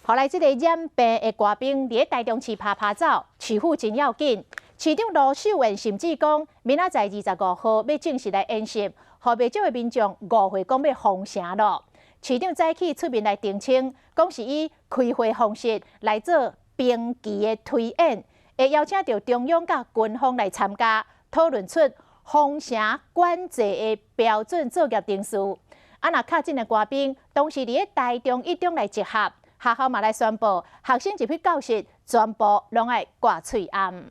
后来，这个染病的官兵伫台中市拍走，市府真要紧。市长罗秀燕甚至讲，明仔载25号要正式来演习，予袂少的民众误会讲要封城咯。市长早起出面来澄清，讲是以开会方式来做兵棋的推演，会邀请到中央甲军方来参加，讨论出封城管制的标准作业定数。若较近的官兵，当时伫台中一中来集合。学校嘛来宣布，学生入去教室全部拢爱挂喙罨。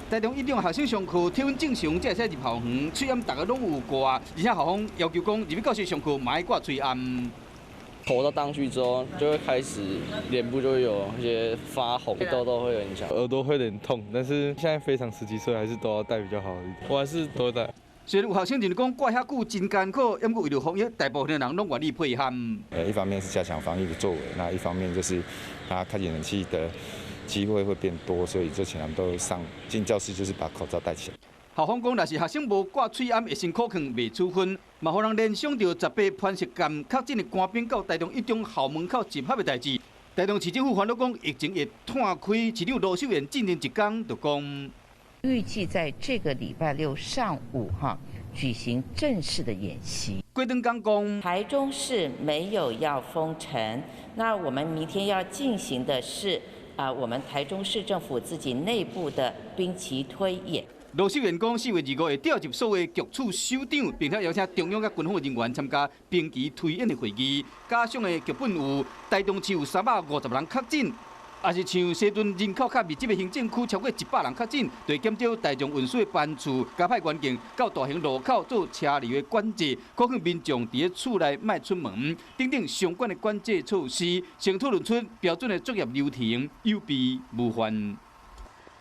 台中一中学生上课体温正常，才会使入校园，喙罨大家拢有挂，而且校方要求讲入去教室上课嘛爱挂喙罨。口罩戴上去之后，就会开始脸部就会有一些发红，痘痘会有影响，耳朵会有点痛，但是现在非常时期，所以还是都要戴比较好一点。我还是都戴。虽然有学生认为讲挂遐久真艰苦，不过为了防疫，大部分的人拢愿意配合。一方面是加强防疫的作为，那一方面就是大家开启冷气的机会会变多，所以就请他们都进教室，就是把口罩戴起来。校方讲，若是学生无挂喙罨，会辛苦劝未处分，嘛互人联想到18潘石干确诊的官兵到台中一中校门口集合的代志。台中市政府烦恼讲疫情会摊开，市长罗秀燕进任一天就讲。预计在这个礼拜六上午举行正式的演习。郭登刚讲，台中市没有要封城，那我们明天要进行的是我们台中市政府自己内部的兵棋推演。罗秀燕讲，4月25日会调集所有局处首长，并且邀请中央甲军方人员参加兵棋推演的会议。加上的剧本有台中市有350人确诊。也是像西屯人口较密集的行政区，超过100人确诊，对减少台中运输的班次，加派员警到大型路口做车流的管制，可劝民众伫厝内莫出门，等等相关的管制措施，先讨论出标准的作业流程，有备无患。